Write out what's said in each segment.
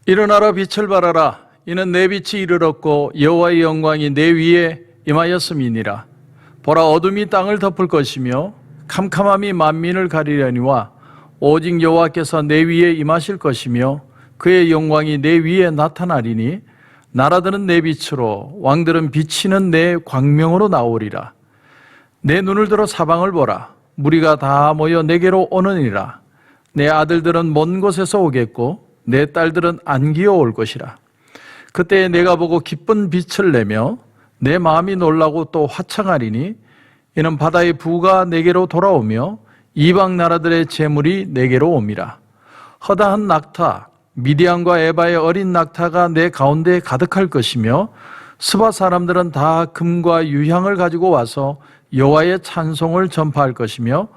일어나라 빛을 발하라. 이는 내 빛이 이르렀고 여호와의 영광이 내 위에 임하였음이니라. 보라, 어둠이 땅을 덮을 것이며 캄캄함이 만민을 가리려니와 오직 여호와께서 내 위에 임하실 것이며 그의 영광이 내 위에 나타나리니 나라들은 내 빛으로 왕들은 비치는 내 광명으로 나오리라. 내 눈을 들어 사방을 보라. 무리가 다 모여 내게로 오느니라. 내 아들들은 먼 곳에서 오겠고 내 딸들은 안기어 올 것이라. 그때 내가 보고 기쁜 빛을 내며 내 마음이 놀라고 또 화창하리니 이는 바다의 부가 내게로 돌아오며 이방 나라들의 재물이 내게로 옴이라. 허다한 낙타 미디안과 에바의 어린 낙타가 내 가운데 가득할 것이며 스바 사람들은 다 금과 유향을 가지고 와서 여호와의 찬송을 전파할 것이며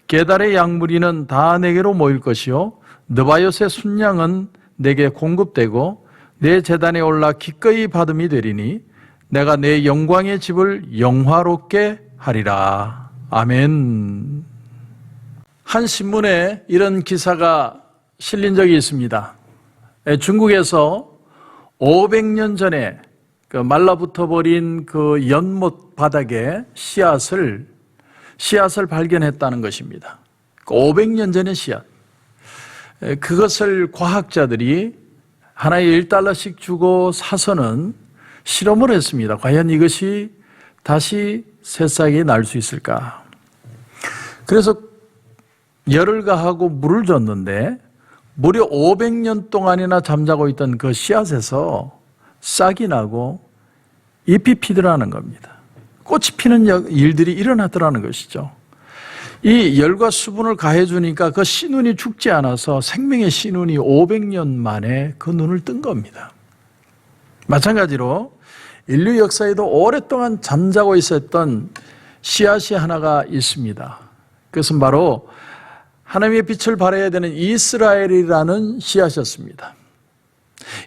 게달의 양무리는 다 내게로 모일 것이요 느바요스의 순양은 내게 공급되고 내 제단에 올라 기꺼이 받음이 되리니 내가 내 영광의 집을 영화롭게 하리라. 아멘. 한 신문에 이런 기사가 실린 적이 있습니다. 중국에서 500년 전에 말라붙어 버린 그 연못 바닥에 씨앗을 발견했다는 것입니다. 500년 전의 씨앗. 그것을 과학자들이 하나에 1달러씩 주고 사서는 실험을 했습니다. 과연 이것이 다시 새싹이 날 수 있을까? 그래서 열을 가하고 물을 줬는데 무려 500년 동안이나 잠자고 있던 그 씨앗에서 싹이 나고 잎이 피더라는 겁니다. 꽃이 피는 일들이 일어나더라는 것이죠. 이 열과 수분을 가해주니까 그 씨눈이 죽지 않아서 생명의 씨눈이 500년 만에 그 눈을 뜬 겁니다. 마찬가지로 인류 역사에도 오랫동안 잠자고 있었던 씨앗이 하나가 있습니다. 그것은 바로 하나님의 빛을 발해야 되는 이스라엘이라는 씨앗이었습니다.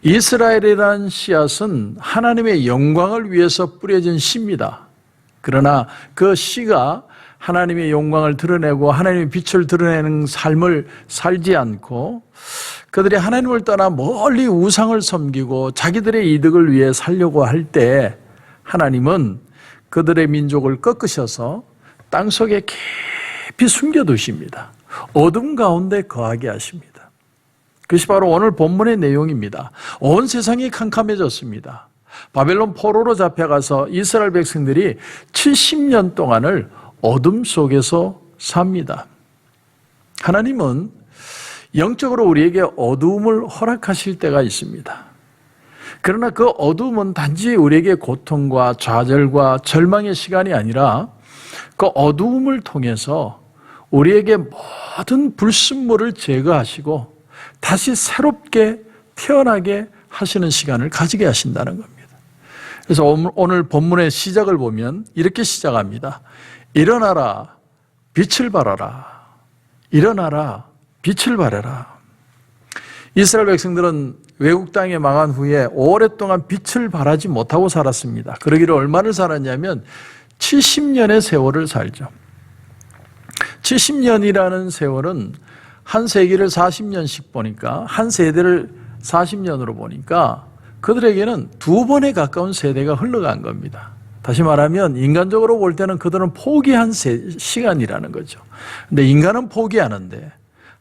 이스라엘이라는 씨앗은 하나님의 영광을 위해서 뿌려진 씨입니다. 그러나 그 씨가 하나님의 영광을 드러내고 하나님의 빛을 드러내는 삶을 살지 않고 그들이 하나님을 떠나 멀리 우상을 섬기고 자기들의 이득을 위해 살려고 할 때 하나님은 그들의 민족을 꺾으셔서 땅속에 깊이 숨겨두십니다. 어둠 가운데 거하게 하십니다. 그것이 바로 오늘 본문의 내용입니다. 온 세상이 캄캄해졌습니다. 바벨론 포로로 잡혀가서 이스라엘 백성들이 70년 동안을 어둠 속에서 삽니다. 하나님은 영적으로 우리에게 어두움을 허락하실 때가 있습니다. 그러나 그 어두움은 단지 우리에게 고통과 좌절과 절망의 시간이 아니라 그 어두움을 통해서 우리에게 모든 불순물을 제거하시고 다시 새롭게 태어나게 하시는 시간을 가지게 하신다는 겁니다. 그래서 오늘 본문의 시작을 보면 이렇게 시작합니다. 일어나라, 빛을 발하라. 일어나라, 빛을 발하라. 이스라엘 백성들은 외국 땅에 망한 후에 오랫동안 빛을 발하지 못하고 살았습니다. 그러기를 얼마를 살았냐면 70년의 세월을 살죠. 70년이라는 세월은 한 세기를 40년씩 보니까 한 세대를 40년으로 보니까 그들에게는 2번에 가까운 세대가 흘러간 겁니다. 다시 말하면 인간적으로 볼 때는 그들은 포기한 시간이라는 거죠. 근데 인간은 포기하는데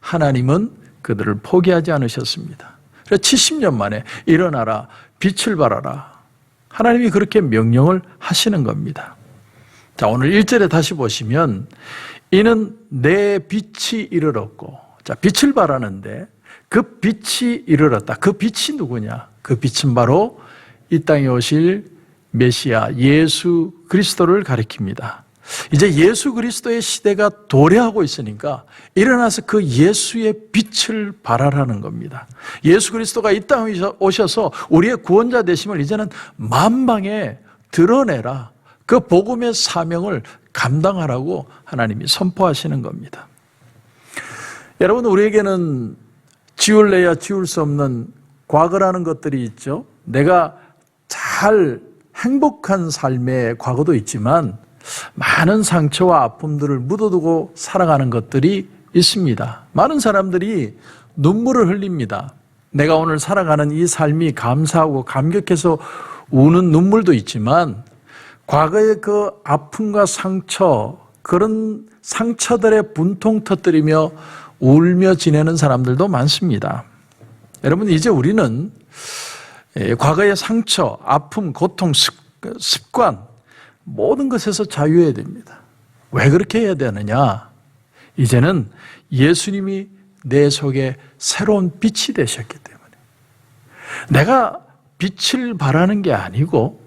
하나님은 그들을 포기하지 않으셨습니다. 그래서 70년 만에 일어나라, 빛을 발하라. 하나님이 그렇게 명령을 하시는 겁니다. 자, 오늘 1절에 다시 보시면 이는 내 빛이 이르렀고, 자, 빛을 발하는데 그 빛이 이르렀다. 그 빛이 누구냐? 그 빛은 바로 이 땅에 오실 메시아 예수 그리스도를 가리킵니다. 이제 예수 그리스도의 시대가 도래하고 있으니까 일어나서 그 예수의 빛을 발하라는 겁니다. 예수 그리스도가 이 땅에 오셔서 우리의 구원자 되심을 이제는 만방에 드러내라. 그 복음의 사명을 감당하라고 하나님이 선포하시는 겁니다. 여러분, 우리에게는 지울래야 지울 수 없는 과거라는 것들이 있죠. 내가 잘 행복한 삶의 과거도 있지만 많은 상처와 아픔들을 묻어두고 살아가는 것들이 있습니다. 많은 사람들이 눈물을 흘립니다. 내가 오늘 살아가는 이 삶이 감사하고 감격해서 우는 눈물도 있지만 과거의 그 아픔과 상처, 그런 상처들의 분통 터뜨리며 울며 지내는 사람들도 많습니다. 여러분, 이제 우리는 과거의 상처, 아픔, 고통, 습관 모든 것에서 자유해야 됩니다. 왜 그렇게 해야 되느냐? 이제는 예수님이 내 속에 새로운 빛이 되셨기 때문에 내가 빛을 바라는 게 아니고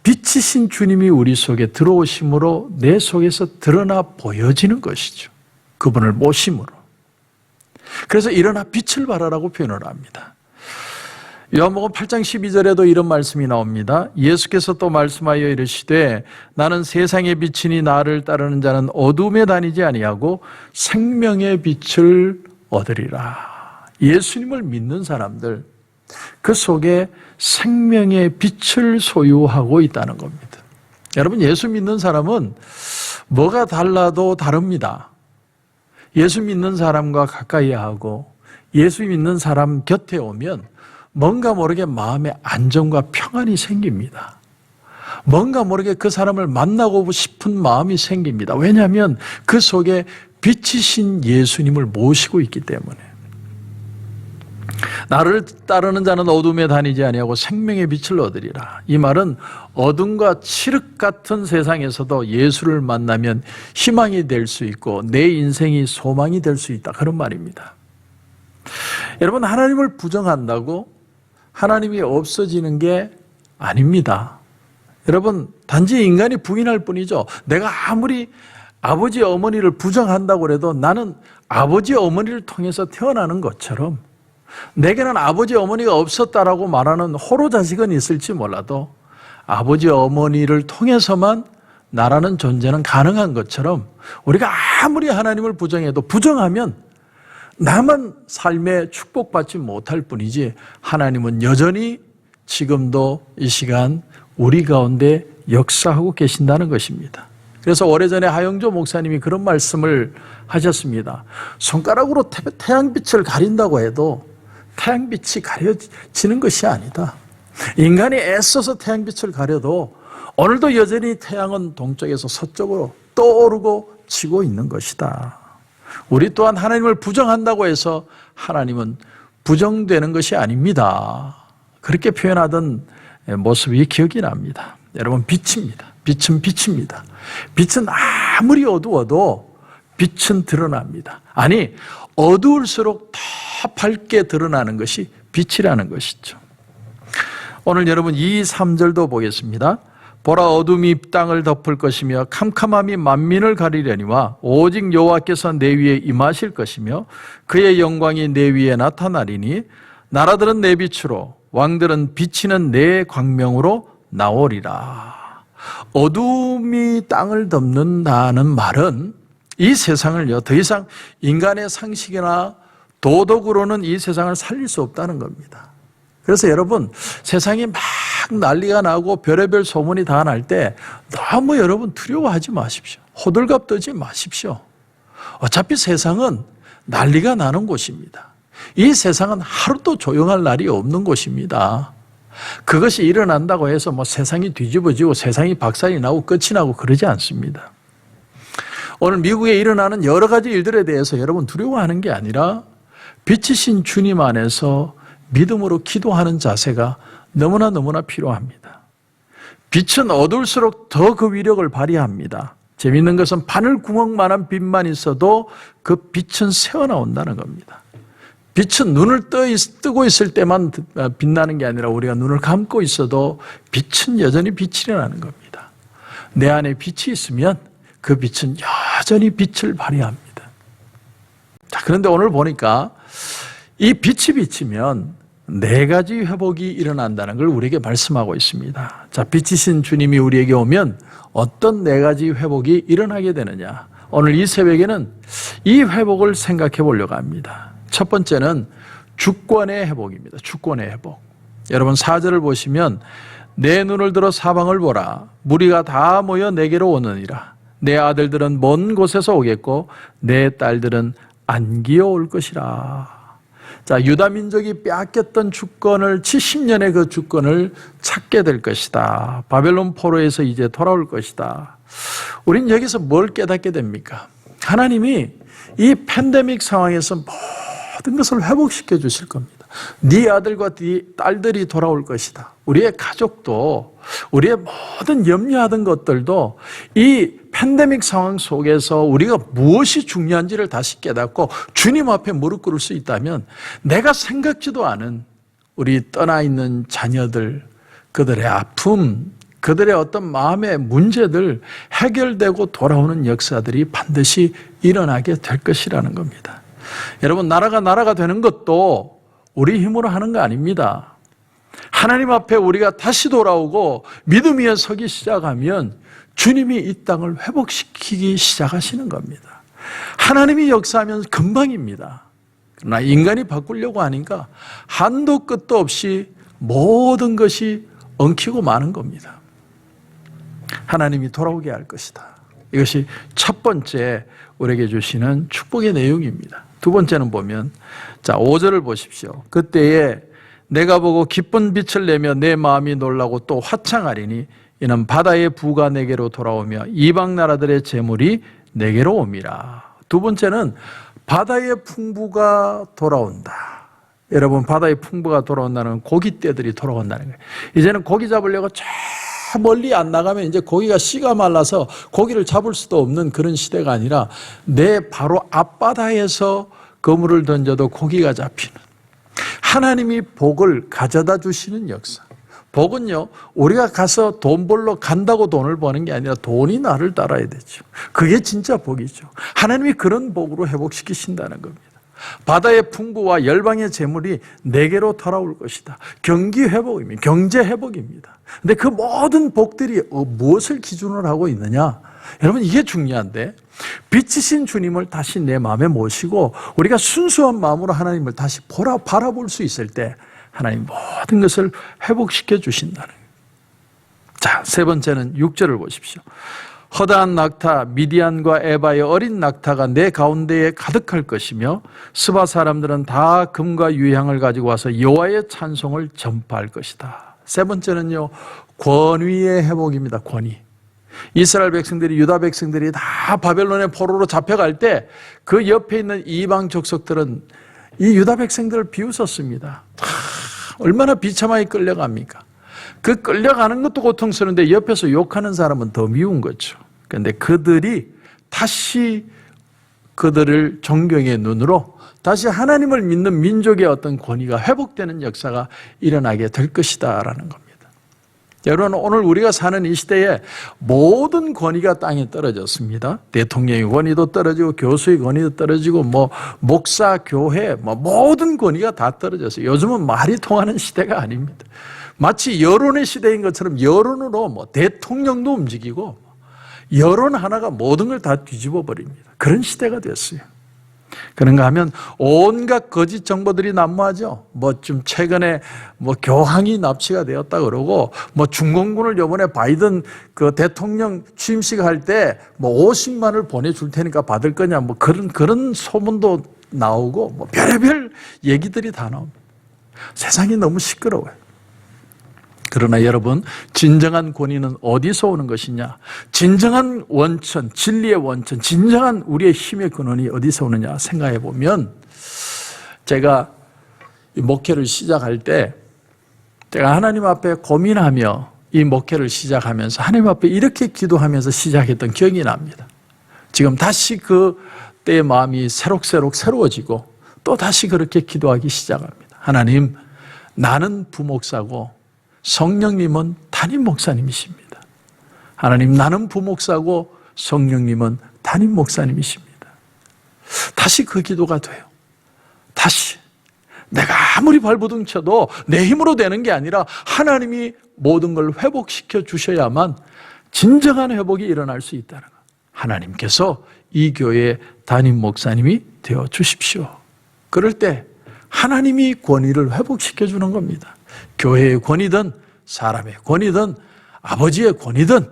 빛이신 주님이 우리 속에 들어오심으로 내 속에서 드러나 보여지는 것이죠. 그분을 모심으로. 그래서 일어나 빛을 발하라고 표현을 합니다. 요한복음 8장 12절에도 이런 말씀이 나옵니다. 예수께서 또 말씀하여 이르시되 나는 세상의 빛이니 나를 따르는 자는 어둠에 다니지 아니하고 생명의 빛을 얻으리라. 예수님을 믿는 사람들, 그 속에 생명의 빛을 소유하고 있다는 겁니다. 여러분, 예수 믿는 사람은 뭐가 달라도 다릅니다. 예수 믿는 사람과 가까이 하고 예수 믿는 사람 곁에 오면 뭔가 모르게 마음에 안정과 평안이 생깁니다. 뭔가 모르게 그 사람을 만나고 싶은 마음이 생깁니다. 왜냐하면 그 속에 빛이신 예수님을 모시고 있기 때문에. 나를 따르는 자는 어둠에 다니지 아니하고 생명의 빛을 얻으리라. 이 말은 어둠과 칠흑 같은 세상에서도 예수를 만나면 희망이 될 수 있고 내 인생이 소망이 될 수 있다. 그런 말입니다. 여러분, 하나님을 부정한다고 하나님이 없어지는 게 아닙니다. 여러분, 단지 인간이 부인할 뿐이죠. 내가 아무리 아버지 어머니를 부정한다고 해도 나는 아버지 어머니를 통해서 태어나는 것처럼 내게는 아버지 어머니가 없었다라고 말하는 호로 자식은 있을지 몰라도 아버지 어머니를 통해서만 나라는 존재는 가능한 것처럼 우리가 아무리 하나님을 부정해도 부정하면 나만 삶에 축복받지 못할 뿐이지 하나님은 여전히 지금도 이 시간 우리 가운데 역사하고 계신다는 것입니다. 그래서 오래전에 하영조 목사님이 그런 말씀을 하셨습니다. 손가락으로 태양빛을 가린다고 해도 태양빛이 가려지는 것이 아니다. 인간이 애써서 태양빛을 가려도 오늘도 여전히 태양은 동쪽에서 서쪽으로 떠오르고 지고 있는 것이다. 우리 또한 하나님을 부정한다고 해서 하나님은 부정되는 것이 아닙니다. 그렇게 표현하던 모습이 기억이 납니다. 여러분, 빛입니다. 빛은 빛입니다. 빛은 아무리 어두워도 빛은 드러납니다. 아니, 어두울수록 더 밝게 드러나는 것이 빛이라는 것이죠. 오늘 여러분 2, 3절도 보겠습니다. 보라, 어둠이 땅을 덮을 것이며 캄캄함이 만민을 가리려니와 오직 여호와께서 내 위에 임하실 것이며 그의 영광이 내 위에 나타나리니 나라들은 내 빛으로 왕들은 비치는 내 광명으로 나오리라. 어둠이 땅을 덮는다는 말은 이 세상을요, 더 이상 인간의 상식이나 도덕으로는 이 세상을 살릴 수 없다는 겁니다. 그래서 여러분, 세상이 막 난리가 나고 별의별 소문이 다 날 때 너무 여러분 두려워하지 마십시오. 호들갑 떨지 마십시오. 어차피 세상은 난리가 나는 곳입니다. 이 세상은 하루도 조용할 날이 없는 곳입니다. 그것이 일어난다고 해서 세상이 뒤집어지고 세상이 박살이 나고 끝이 나고 그러지 않습니다. 오늘 미국에 일어나는 여러 가지 일들에 대해서 여러분 두려워하는 게 아니라 빛이신 주님 안에서 믿음으로 기도하는 자세가 너무나 필요합니다. 빛은 어두울수록 더 그 위력을 발휘합니다. 재미있는 것은 바늘구멍만한 빛만 있어도 그 빛은 새어나온다는 겁니다. 빛은 눈을 뜨고 있을 때만 빛나는 게 아니라 우리가 눈을 감고 있어도 빛은 여전히 빛이라는 겁니다. 내 안에 빛이 있으면 그 빛은 여전히 빛을 발휘합니다. 자, 그런데 오늘 보니까 이 빛이 비치면 4가지 회복이 일어난다는 걸 우리에게 말씀하고 있습니다. 자, 빛이신 주님이 우리에게 오면 어떤 4가지 회복이 일어나게 되느냐? 오늘 이 새벽에는 이 회복을 생각해 보려고 합니다. 첫 번째는 주권의 회복입니다. 주권의 회복. 여러분 4절을 보시면 내 눈을 들어 사방을 보라. 무리가 다 모여 내게로 오느니라. 내 아들들은 먼 곳에서 오겠고 내 딸들은 안기어 올 것이라. 자, 유다 민족이 빼앗겼던 주권을 70년의 그 주권을 찾게 될 것이다. 바벨론 포로에서 이제 돌아올 것이다. 우린 여기서 뭘 깨닫게 됩니까? 하나님이 이 팬데믹 상황에서 모든 것을 회복시켜 주실 겁니다. 네 아들과 네 딸들이 돌아올 것이다. 우리의 가족도, 우리의 모든 염려하던 것들도 이 팬데믹 상황 속에서 우리가 무엇이 중요한지를 다시 깨닫고 주님 앞에 무릎 꿇을 수 있다면 내가 생각지도 않은 우리 떠나 있는 자녀들, 그들의 아픔, 그들의 어떤 마음의 문제들 해결되고 돌아오는 역사들이 반드시 일어나게 될 것이라는 겁니다. 여러분, 나라가 되는 것도 우리 힘으로 하는 거 아닙니다. 하나님 앞에 우리가 다시 돌아오고 믿음 위에 서기 시작하면 주님이 이 땅을 회복시키기 시작하시는 겁니다. 하나님이 역사하면 금방입니다. 그러나 인간이 바꾸려고 하니까 한도 끝도 없이 모든 것이 엉키고 마는 겁니다. 하나님이 돌아오게 할 것이다. 이것이 첫 번째 우리에게 주시는 축복의 내용입니다. 두 번째는 보면, 자, 5절을 보십시오. 그때에 내가 보고 기쁜 빛을 내며 내 마음이 놀라고 또 화창하리니 이는 바다의 부가 내게로 돌아오며 이방 나라들의 재물이 내게로 옴이라. 두 번째는 바다의 풍부가 돌아온다. 여러분, 바다의 풍부가 돌아온다는 고깃떼들이 돌아온다는 거예요. 이제는 고기 잡으려고 저 멀리 안 나가면 이제 고기가 씨가 말라서 고기를 잡을 수도 없는 그런 시대가 아니라 내 바로 앞바다에서 그물을 던져도 고기가 잡히는 하나님이 복을 가져다 주시는 역사. 복은요, 우리가 가서 돈 벌러 간다고 돈을 버는 게 아니라 돈이 나를 따라야 되죠. 그게 진짜 복이죠. 하나님이 그런 복으로 회복시키신다는 겁니다. 바다의 풍부와 열방의 재물이 내게로 돌아올 것이다. 경기 회복입니다. 경제 회복입니다. 근데 그 모든 복들이 무엇을 기준으로 하고 있느냐? 여러분, 이게 중요한데, 빛이신 주님을 다시 내 마음에 모시고 우리가 순수한 마음으로 하나님을 다시 바라볼 수 있을 때 하나님 모든 것을 회복시켜 주신다는 거예요. 자, 세 번째는 6절을 보십시오. 허다한 낙타 미디안과 에바의 어린 낙타가 내 가운데에 가득할 것이며 스바 사람들은 다 금과 유향을 가지고 와서 여호와의 찬송을 전파할 것이다. 세 번째는요, 권위의 회복입니다. 권위. 이스라엘 백성들이, 유다 백성들이 다 바벨론의 포로로 잡혀갈 때 그 옆에 있는 이방 족속들은 이 유다 백성들을 비웃었습니다. 얼마나 비참하게 끌려갑니까? 그 끌려가는 것도 고통스러운데 옆에서 욕하는 사람은 더 미운 거죠. 그런데 그들이 다시 그들을 존경의 눈으로 다시 하나님을 믿는 민족의 어떤 권위가 회복되는 역사가 일어나게 될 것이다 라는 겁니다. 여러분, 오늘 우리가 사는 이 시대에 모든 권위가 땅에 떨어졌습니다. 대통령의 권위도 떨어지고 교수의 권위도 떨어지고 목사, 교회 모든 권위가 다 떨어졌어요. 요즘은 말이 통하는 시대가 아닙니다. 마치 여론의 시대인 것처럼 여론으로 대통령도 움직이고 여론 하나가 모든 걸 다 뒤집어 버립니다. 그런 시대가 됐어요. 그런가 하면 온갖 거짓 정보들이 난무하죠. 좀 최근에 교황이 납치가 되었다 그러고 중공군을 이번에 바이든 그 대통령 취임식 할 때 50만을 보내줄 테니까 받을 거냐 그런 소문도 나오고 별의별 얘기들이 다 나옵니다. 세상이 너무 시끄러워요. 그러나 여러분, 진정한 권위는 어디서 오는 것이냐? 진정한 원천, 진리의 원천, 진정한 우리의 힘의 근원이 어디서 오느냐 생각해 보면, 제가 이 목회를 시작할 때 제가 하나님 앞에 고민하며 이 목회를 시작하면서 하나님 앞에 이렇게 기도하면서 시작했던 기억이 납니다. 지금 다시 그 때의 마음이 새록새록 새로워지고 또 다시 그렇게 기도하기 시작합니다. 하나님, 나는 부목사고 성령님은 담임 목사님이십니다. 하나님, 나는 부목사고 성령님은 담임 목사님이십니다. 다시 그 기도가 돼요. 다시 내가 아무리 발버둥 쳐도 내 힘으로 되는 게 아니라 하나님이 모든 걸 회복시켜 주셔야만 진정한 회복이 일어날 수 있다는 것. 하나님께서 이 교회의 담임 목사님이 되어 주십시오. 그럴 때 하나님이 권위를 회복시켜 주는 겁니다. 교회의 권위든 사람의 권위든 아버지의 권위든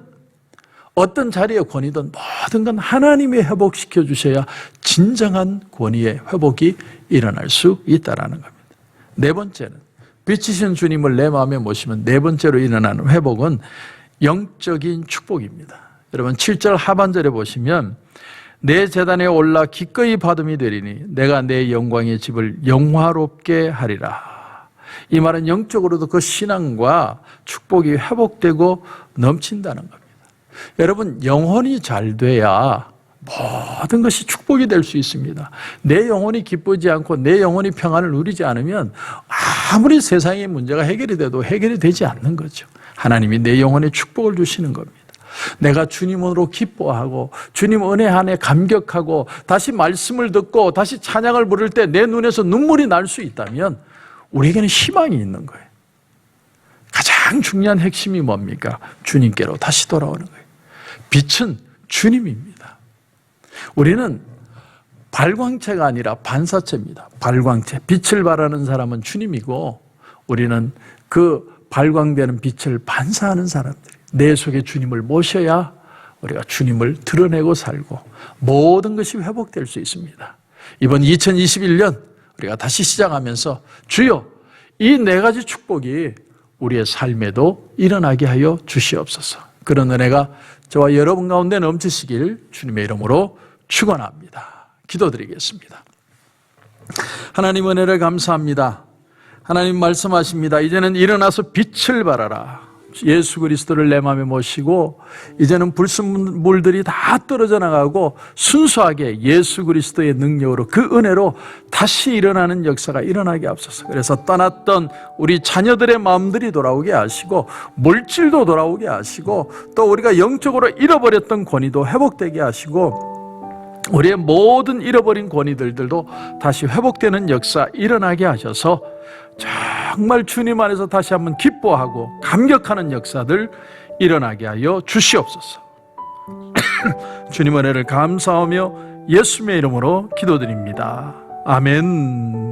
어떤 자리의 권위든 모든 건 하나님이 회복시켜 주셔야 진정한 권위의 회복이 일어날 수 있다는 겁니다. 네 번째는 빛이신 주님을 내 마음에 모시면 네 번째로 일어나는 회복은 영적인 축복입니다. 여러분 7절 하반절에 보시면 내 제단에 올라 기꺼이 받음이 되리니 내가 내 영광의 집을 영화롭게 하리라. 이 말은 영적으로도 그 신앙과 축복이 회복되고 넘친다는 겁니다. 여러분 영혼이 잘 돼야 모든 것이 축복이 될 수 있습니다. 내 영혼이 기쁘지 않고 내 영혼이 평안을 누리지 않으면 아무리 세상의 문제가 해결이 돼도 해결이 되지 않는 거죠. 하나님이 내 영혼에 축복을 주시는 겁니다. 내가 주님으로 기뻐하고 주님 은혜 안에 감격하고 다시 말씀을 듣고 다시 찬양을 부를 때 내 눈에서 눈물이 날 수 있다면 우리에게는 희망이 있는 거예요. 가장 중요한 핵심이 뭡니까? 주님께로 다시 돌아오는 거예요. 빛은 주님입니다. 우리는 발광체가 아니라 반사체입니다. 발광체, 빛을 발하는 사람은 주님이고 우리는 그 발광되는 빛을 반사하는 사람들, 내 속에 주님을 모셔야 우리가 주님을 드러내고 살고 모든 것이 회복될 수 있습니다. 이번 2021년 우리가 다시 시작하면서 주여 이 네 가지 축복이 우리의 삶에도 일어나게 하여 주시옵소서. 그런 은혜가 저와 여러분 가운데 넘치시길 주님의 이름으로 축원합니다. 기도드리겠습니다. 하나님 은혜를 감사합니다. 하나님 말씀하십니다. 이제는 일어나서 빛을 발하라. 예수 그리스도를 내 마음에 모시고 이제는 불순물들이 다 떨어져 나가고 순수하게 예수 그리스도의 능력으로 그 은혜로 다시 일어나는 역사가 일어나게 하옵소서. 그래서 떠났던 우리 자녀들의 마음들이 돌아오게 하시고 물질도 돌아오게 하시고 또 우리가 영적으로 잃어버렸던 권위도 회복되게 하시고 우리의 모든 잃어버린 권위들도 다시 회복되는 역사 일어나게 하셔서 정말 주님 안에서 다시 한번 기뻐하고 감격하는 역사들 일어나게 하여 주시옵소서. 주님 은혜를 감사하며 예수님의 이름으로 기도드립니다. 아멘.